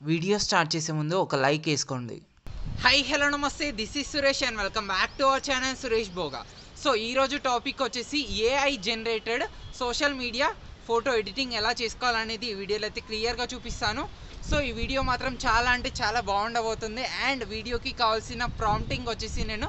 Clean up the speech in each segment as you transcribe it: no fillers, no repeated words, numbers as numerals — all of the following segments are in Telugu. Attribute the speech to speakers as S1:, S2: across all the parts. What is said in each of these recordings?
S1: వీడియో స్టార్ట్ చేసే ముందు ఒక లైక్ వేసుకోండి.
S2: హై హలో నమస్తే, this is Suresh and welcome back to our channel Suresh Bhoga. So ఈరోజు టాపిక్ వచ్చేసి AI generated social media photo editing ఎలా చేసుకోవాలనేది ఈ వీడియోలో అయితే క్లియర్గా చూపిస్తాను. సో ఈ వీడియో మాత్రం చాలా అంటే చాలా బాగుండబోతుంది. అండ్ వీడియోకి కావాల్సిన ప్రాంప్టింగ్ వచ్చేసి నేను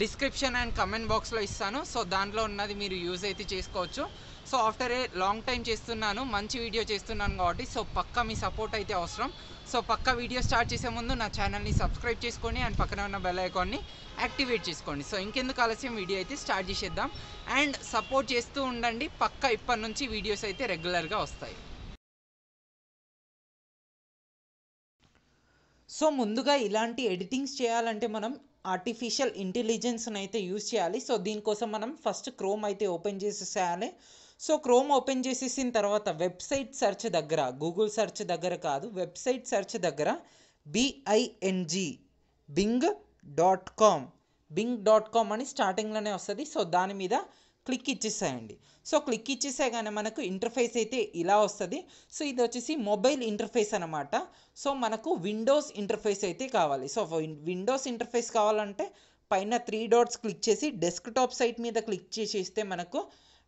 S2: డిస్క్రిప్షన్ అండ్ కమెంట్ బాక్స్లో ఇస్తాను. సో దాంట్లో ఉన్నది మీరు యూజ్ అయితే చేసుకోవచ్చు. So after a long time చేస్తున్నాను, మంచి వీడియో చేస్తున్నాను కాబట్టి సో పక్కా మీ సపోర్ట్ అయితే అవసరం. సో పక్కా వీడియో స్టార్ట్ చేసే ముందు నా ఛానల్ని సబ్స్క్రైబ్ చేసుకోండి అండ్ పక్కన ఉన్న బెల్ ఐకాన్ని యాక్టివేట్ చేసుకోండి. సో ఇంకెందుకు ఆలస్యం, వీడియో అయితే స్టార్ట్ చేసేద్దాం. అండ్ సపోర్ట్ చేస్తూ ఉండండి, పక్కా ఇప్పటి నుంచి వీడియోస్ అయితే రెగ్యులర్గా వస్తాయి. సో ముందుగా ఇలాంటి ఎడిటింగ్స్ చేయాలంటే మనం ఆర్టిఫిషియల్ ఇంటెలిజెన్స్ని అయితే యూజ్ చేయాలి. సో దీనికోసం మనం ఫస్ట్ క్రోమ్ అయితే ఓపెన్ చేసేసేయాలి. సో క్రోమ్ ఓపెన్ చేసేసిన తర్వాత వెబ్సైట్ సెర్చ్ దగ్గర, గూగుల్ సెర్చ్ దగ్గర కాదు, వెబ్సైట్ సెర్చ్ దగ్గర bing.com అని స్టార్టింగ్లోనే వస్తుంది. సో దాని మీద క్లిక్ ఇచ్చేసేయండి. సో క్లిక్ ఇచ్చేసేగానే మనకు ఇంటర్ఫేస్ అయితే ఇలా వస్తుంది. సో ఇది వచ్చేసి మొబైల్ ఇంటర్ఫేస్ అనమాట. సో మనకు విండోస్ ఇంటర్ఫేస్ అయితే కావాలి. సో విండోస్ ఇంటర్ఫేస్ కావాలంటే పైన 3 డాట్స్ క్లిక్ చేసి డెస్క్టాప్ సైట్ మీద క్లిక్ చేసేస్తే మనకు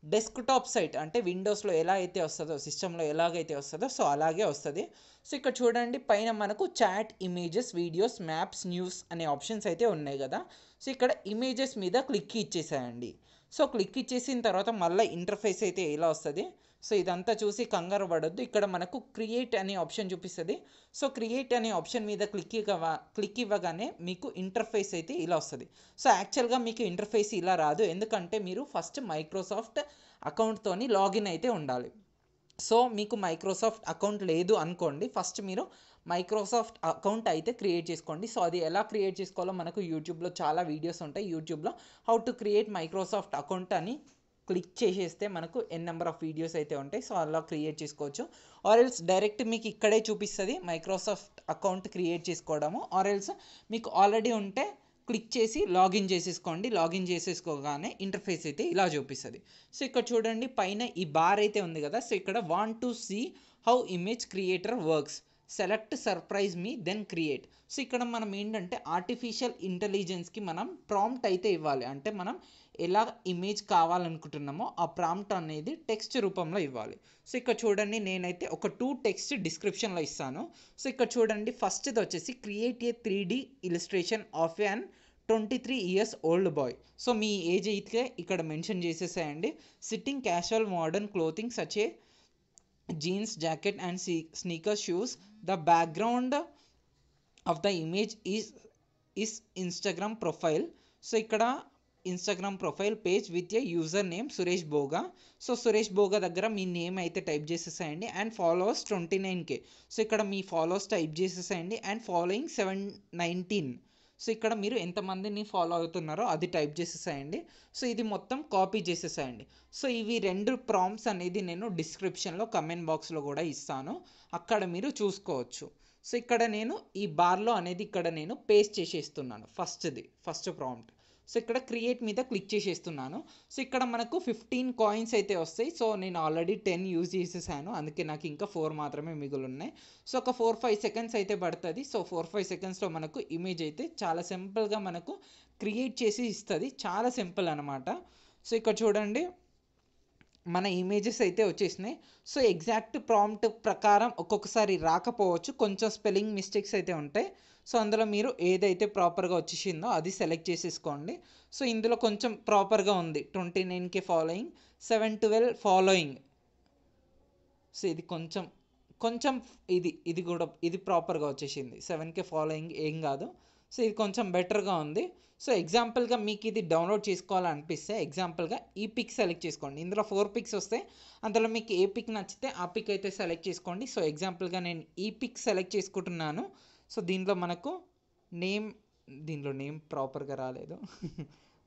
S2: డెస్క్టాప్ సైట్ అంటే విండోస్లో ఎలా అయితే వస్తుందో, సిస్టంలో ఎలాగైతే వస్తుందో సో అలాగే వస్తుంది. సో ఇక్కడ చూడండి, పైన మనకు chat, images, videos, maps, news అనే ఆప్షన్స్ అయితే ఉన్నాయి కదా. సో ఇక్కడ ఇమేజెస్ మీద క్లిక్ ఇచ్చేసేయండి. సో క్లిక్ ఇచ్చేసిన తర్వాత మళ్ళీ ఇంటర్ఫేస్ అయితే ఇలా వస్తుంది. సో ఇదంతా చూసి కంగారు పడొద్దు, ఇక్కడ మనకు క్రియేట్ అనే ఆప్షన్ చూపిస్తుంది. సో క్రియేట్ అనే ఆప్షన్ మీద క్లిక్ ఇవ్వగానే మీకు ఇంటర్ఫేస్ అయితే ఇలా వస్తుంది. సో యాక్చువల్గా మీకు ఇంటర్ఫేస్ ఇలా రాదు, ఎందుకంటే మీరు ఫస్ట్ మైక్రోసాఫ్ట్ అకౌంట్తోని లాగిన్ అయితే ఉండాలి. సో మీకు మైక్రోసాఫ్ట్ అకౌంట్ లేదు అనుకోండి, ఫస్ట్ మీరు మైక్రోసాఫ్ట్ అకౌంట్ అయితే క్రియేట్ చేసుకోండి. సో అది ఎలా క్రియేట్ చేసుకోవాలో మనకు యూట్యూబ్లో చాలా వీడియోస్ ఉంటాయి. యూట్యూబ్లో how to create Microsoft account అని క్లిక్ చేసేస్తే మనకు ఎన్ నెంబర్ ఆఫ్ వీడియోస్ అయితే ఉంటాయి. సో అలా క్రియేట్ చేసుకోవచ్చు. ఆర్ ఎల్స్ డైరెక్ట్ మీకు ఇక్కడే చూపిస్తుంది మైక్రోసాఫ్ట్ అకౌంట్ క్రియేట్ చేసుకోవడము. ఆర్ ఎల్స్ మీకు ఆల్రెడీ ఉంటే క్లిక్ చేసి లాగిన్ చేసేసుకోండి. లాగిన్ చేసేసుకోగానే ఇంటర్ఫేస్ అయితే ఇలా చూపిస్తుంది. సో ఇక్కడ చూడండి, పైన ఈ బార్ అయితే ఉంది కదా. సో ఇక్కడ want to see how image creator works, select surprise me then create. So ఇక్కడ మనం ఏంటంటే ఆర్టిఫిషియల్ ఇంటెలిజెన్స్కి మనం ప్రాంప్ట్ అయితే ఇవ్వాలి. అంటే మనం ఎలా ఇమేజ్ కావాలనుకుంటున్నామో ఆ ప్రాంప్ట్ అనేది టెక్స్ట్ రూపంలో ఇవ్వాలి. సో ఇక్కడ చూడండి, నేనైతే ఒక 2 టెక్స్ట్ డిస్క్రిప్షన్లో ఇస్తాను. సో ఇక్కడ చూడండి, ఫస్ట్ది వచ్చేసి create a 3D illustration of an 23 years old bye. So me age అయితే ఇక్కడ మెన్షన్ చేసేసేయండి. Sitting casual modern clothing such a jeans, jacket and sneakers, shoes. The background of the image is Instagram profile. So ఇక్కడ Instagram profile page with a user name Suresh Bhoga. So Suresh Bhoga దగ్గర మీ నేమ్ అయితే టైప్ చేసేసేయండి. And followers 29K. సో ఇక్కడ మీ ఫాలోవర్స్ టైప్ చేసేసేయండి. And following 719. సో ఇక్కడ మీరు ఎంతమందిని ఫాలో అవుతున్నారో అది టైప్ చేసేసేయండి. సో ఇది మొత్తం కాపీ చేసేసేయండి. సో ఇవి 2 ప్రాంప్ట్స్ అనేది నేను డిస్క్రిప్షన్లో కమెంట్ బాక్స్లో కూడా ఇస్తాను, అక్కడ మీరు చూసుకోవచ్చు. సో ఇక్కడ నేను ఈ బార్లో అనేది ఇక్కడ నేను పేస్ట్ చేసేస్తున్నాను ఫస్ట్ ప్రాంప్ట్. సో ఇక్కడ క్రియేట్ మీద క్లిక్ చేసేస్తున్నాను. సో ఇక్కడ మనకు 15 కాయిన్స్ అయితే వస్తాయి. సో నేను ఆల్రెడీ 10 యూజ్ చేసేసాను, అందుకే నాకు ఇంకా 4 మాత్రమే మిగులు ఉన్నాయి. సో ఒక 4-5 సెకండ్స్ అయితే పడుతుంది. సో 4-5 సెకండ్స్లో మనకు ఇమేజ్ అయితే చాలా సింపుల్గా మనకు క్రియేట్ చేసి ఇస్తుంది. చాలా సింపుల్ అనమాట. సో ఇక్కడ చూడండి, మన ఇమేజెస్ అయితే వచ్చేసినాయి. సో ఎగ్జాక్ట్ ప్రాంప్ట్ ప్రకారం ఒక్కొక్కసారి రాకపోవచ్చు, కొంచెం స్పెల్లింగ్ మిస్టేక్స్ అయితే ఉంటాయి. సో అందులో మీరు ఏదైతే ప్రాపర్గా వచ్చేసిందో అది సెలెక్ట్ చేసేసుకోండి. సో ఇందులో కొంచెం ప్రాపర్గా ఉంది, 29K ఫాలోయింగ్, 712 ఫాలోయింగ్. సో ఇది కొంచెం ఇది కూడా ప్రాపర్గా వచ్చేసింది. 7K ఫాలోయింగ్ ఏం కాదు. సో ఇది కొంచెం బెటర్గా ఉంది. సో ఎగ్జాంపుల్గా మీకు ఇది డౌన్లోడ్ చేసుకోవాలనిపిస్తే ఎగ్జాంపుల్గా ఈ పిక్ సెలెక్ట్ చేసుకోండి. ఇందులో 4 పిక్స్ వస్తాయి, అందులో మీకు ఏ పిక్ నచ్చితే ఆ పిక్ అయితే సెలెక్ట్ చేసుకోండి. సో ఎగ్జాంపుల్గా నేను ఈ పిక్ సెలెక్ట్ చేసుకుంటున్నాను. సో దీంట్లో మనకు దీనిలో నేమ్ ప్రాపర్గా రాలేదు.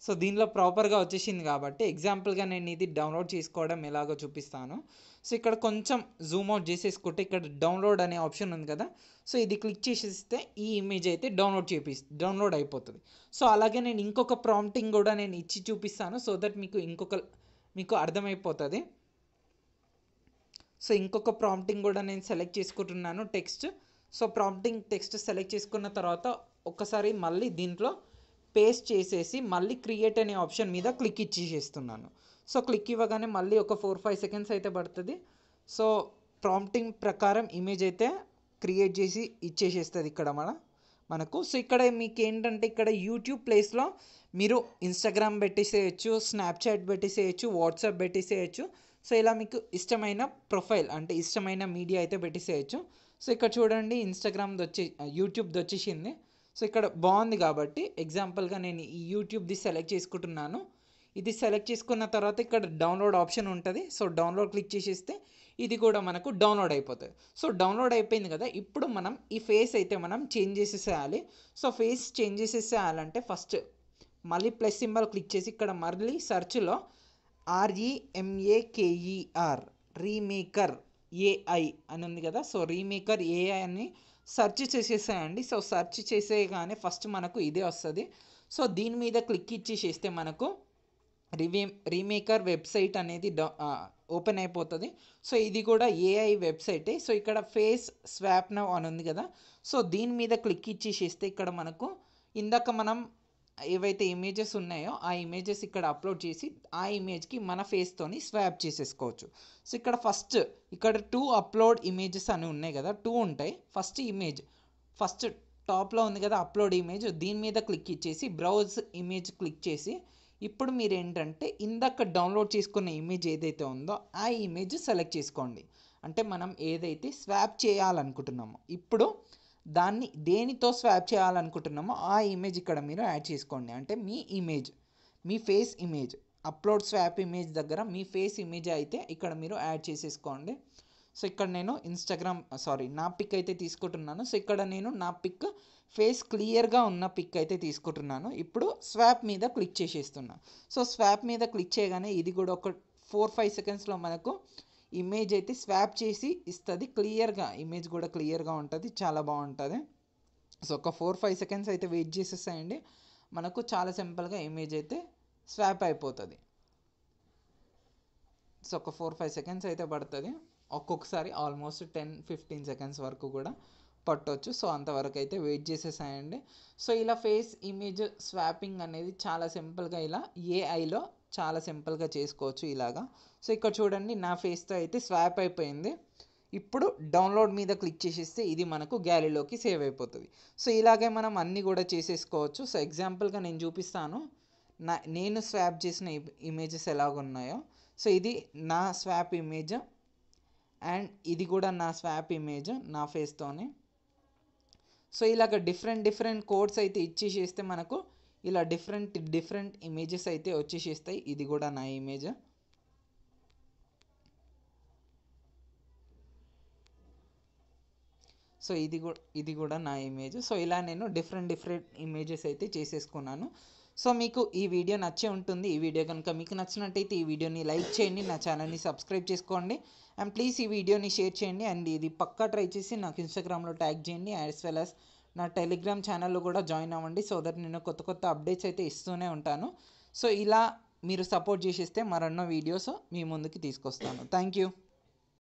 S2: సో దీనిలో ప్రాపర్గా వచ్చేసింది కాబట్టి ఎగ్జాంపుల్గా నేను ఇది డౌన్లోడ్ చేసుకోవడం ఎలాగో చూపిస్తాను. సో ఇక్కడ కొంచెం జూమ్ అవుట్ చేసేసుకుంటే ఇక్కడ డౌన్లోడ్ అనే ఆప్షన్ ఉంది కదా. సో ఇది క్లిక్ చేసేస్తే ఈ ఇమేజ్ అయితే డౌన్లోడ్ అయిపోతుంది. సో అలాగే నేను ఇంకొక ప్రాంప్టింగ్ కూడా నేను ఇచ్చి చూపిస్తాను, సో దట్ మీకు అర్థమైపోతుంది. సో ఇంకొక ప్రాంప్టింగ్ కూడా నేను సెలెక్ట్ చేసుకుంటున్నాను text. So prompting text select చేసుకున్న తర్వాత ఒక్కసారి మళ్ళీ దీంట్లో పేస్ట్ చేసేసి మళ్ళీ క్రియేట్ అనే ఆప్షన్ మీద క్లిక్ ఇచ్చేసేస్తున్నాను. సో క్లిక్ ఇవ్వగానే మళ్ళీ ఒక 4-5 సెకండ్స్ అయితే పడుతుంది. సో ప్రాంప్టింగ్ ప్రకారం ఇమేజ్ అయితే క్రియేట్ చేసి ఇచ్చేసేస్తుంది ఇక్కడ మనకు. సో ఇక్కడ మీకు ఏంటంటే ఇక్కడ యూట్యూబ్ ప్లేస్లో మీరు ఇన్స్టాగ్రామ్ పెట్టేసేయచ్చు, స్నాప్చాట్ పెట్టేసేయచ్చు, వాట్సాప్ పెట్టేసేయచ్చు. సో ఇలా మీకు ఇష్టమైన ప్రొఫైల్ అంటే ఇష్టమైన మీడియా అయితే పెట్టేసేయచ్చు. సో ఇక్కడ చూడండి ఇన్స్టాగ్రామ్ది యూట్యూబ్ది వచ్చేసింది. సో ఇక్కడ బాగుంది కాబట్టి ఎగ్జాంపుల్గా నేను ఈ యూట్యూబ్ది సెలెక్ట్ చేసుకుంటున్నాను. ఇది సెలెక్ట్ చేసుకున్న తర్వాత ఇక్కడ డౌన్లోడ్ ఆప్షన్ ఉంటుంది. సో డౌన్లోడ్ క్లిక్ చేసేస్తే ఇది కూడా మనకు డౌన్లోడ్ అయిపోతుంది. సో డౌన్లోడ్ అయిపోయింది కదా, ఇప్పుడు మనం ఈ ఫేస్ అయితే మనం చేంజ్ చేసేసేయాలి. సో ఫేస్ చేంజ్ చేసేసేయాలంటే ఫస్ట్ మళ్ళీ ప్లస్ సింబల్ క్లిక్ చేసి ఇక్కడ మళ్ళీ సెర్చ్లో REMAKER రీమేకర్ AI అని ఉంది కదా. సో రీమేకర్ AI అని సెర్చ్ చేసేసేయండి. సో సెర్చ్ చేసేయగానే ఫస్ట్ మనకు ఇదే వస్తుంది. సో దీని మీద క్లిక్ ఇచ్చేసేస్తే మనకు రీమేకర్ వెబ్సైట్ అనేది ఓపెన్ అయిపోతుంది. సో ఇది కూడా AI వెబ్సైటే. సో ఇక్కడ ఫేస్ స్వాప్ నౌ అని ఉంది కదా. సో దీని మీద క్లిక్ ఇచ్చేసేస్తే ఇక్కడ మనకు ఇందాక మనం ఏవైతే ఇమేజెస్ ఉన్నాయో ఆ ఇమేజెస్ ఇక్కడ అప్లోడ్ చేసి ఆ ఇమేజ్కి మన ఫేస్తోని స్వాప్ చేసేసుకోవచ్చు. సో ఇక్కడ ఫస్ట్ ఇక్కడ 2 అప్లోడ్ ఇమేజెస్ అని ఉన్నాయి కదా, 2 ఉంటాయి. ఫస్ట్ ఇమేజ్ ఫస్ట్ టాప్లో ఉంది కదా అప్లోడ్ ఇమేజ్, దీని మీద క్లిక్ ఇచ్చేసి బ్రౌజ్ ఇమేజ్ క్లిక్ చేసి ఇప్పుడు మీరు ఏంటంటే ఇందాక డౌన్లోడ్ చేసుకున్న ఇమేజ్ ఏదైతే ఉందో ఆ ఇమేజ్ సెలెక్ట్ చేసుకోండి. అంటే మనం ఏదైతే స్వాప్ చేయాలనుకుంటున్నామో ఇప్పుడు దాన్ని దేనితో స్వాప్ చేయాలనుకుంటున్నామో ఆ ఇమేజ్ ఇక్కడ మీరు యాడ్ చేసుకోండి. అంటే మీ ఇమేజ్, మీ face image, upload swap image దగ్గర మీ ఫేస్ ఇమేజ్ అయితే ఇక్కడ మీరు యాడ్ చేసేసుకోండి. సో ఇక్కడ నేను నా పిక్ అయితే తీసుకుంటున్నాను. సో ఇక్కడ నేను నా పిక్ ఫేస్ క్లియర్గా ఉన్న పిక్ అయితే తీసుకుంటున్నాను. ఇప్పుడు స్వాప్ మీద క్లిక్ చేసేస్తున్నా. సో స్వాప్ మీద క్లిక్ చేయగానే ఇది కూడా ఒక 4-5 సెకండ్స్లో మనకు ఇమేజ్ అయితే స్వాప్ చేసి ఇస్తుంది. క్లియర్గా ఇమేజ్ కూడా క్లియర్గా ఉంటుంది, చాలా బాగుంటుంది. సో ఒక 4-5 సెకండ్స్ అయితే వెయిట్ చేసేసాయండి, మనకు చాలా సింపుల్గా ఇమేజ్ అయితే స్వాప్ అయిపోతుంది. సో ఒక 4-5 సెకండ్స్ అయితే పడుతుంది. ఒక్కొక్కసారి ఆల్మోస్ట్ 10-15 సెకండ్స్ వరకు కూడా పట్టవచ్చు. సో అంతవరకు అయితే వెయిట్ చేసేసాయండి. సో ఇలా ఫేస్ ఇమేజ్ స్వాపింగ్ అనేది చాలా సింపుల్గా ఇలా AIలో చాలా సింపుల్గా చేసుకోవచ్చు ఇలాగా. సో ఇక్కడ చూడండి నా ఫేస్తో అయితే స్వాప్ అయిపోయింది. ఇప్పుడు డౌన్లోడ్ మీద క్లిక్ చేసేస్తే ఇది మనకు గ్యాలరీలోకి సేవ్ అయిపోతుంది. సో ఇలాగే మనం అన్నీ కూడా చేసేసుకోవచ్చు. సో ఎగ్జాంపుల్గా నేను చూపిస్తాను నేను స్వాప్ చేసిన ఇమేజెస్ ఎలాగున్నాయో. సో ఇది నా స్వాప్ ఇమేజ్ అండ్ ఇది కూడా నా స్వాప్ ఇమేజ్ నా ఫేస్తోనే. సో ఇలాగ డిఫరెంట్ కోడ్స్ అయితే ఇచ్చేసేస్తే మనకు ఇలా డిఫరెంట్ ఇమేజెస్ అయితే వచ్చేసేస్తాయి. ఇది కూడా నా ఇమేజ్. సో ఇది కూడా నా ఇమేజ్. సో ఇలా నేను డిఫరెంట్ ఇమేజెస్ అయితే చేసేసుకున్నాను. సో మీకు ఈ వీడియో నచ్చే ఉంటుంది. ఈ వీడియో కనుక మీకు నచ్చినట్టయితే ఈ వీడియోని లైక్ చేయండి, నా ఛానల్ని సబ్స్క్రైబ్ చేసుకోండి అండ్ ప్లీజ్ ఈ వీడియోని షేర్ చేయండి అండ్ ఇది పక్కా ట్రై చేసి నాకు ఇన్స్టాగ్రామ్లో ట్యాగ్ చేయండి యాజ్ వెల్ యాజ్ నా టెలిగ్రామ్ ఛానల్లో కూడా జాయిన్ అవ్వండి. సో దట్ నేను కొత్త అప్డేట్స్ అయితే ఇస్తూనే ఉంటాను. సో ఇలా మీరు సపోర్ట్ చేసేస్తే మరెన్నో వీడియోస్ మీ ముందుకి తీసుకొస్తాను. Thank you.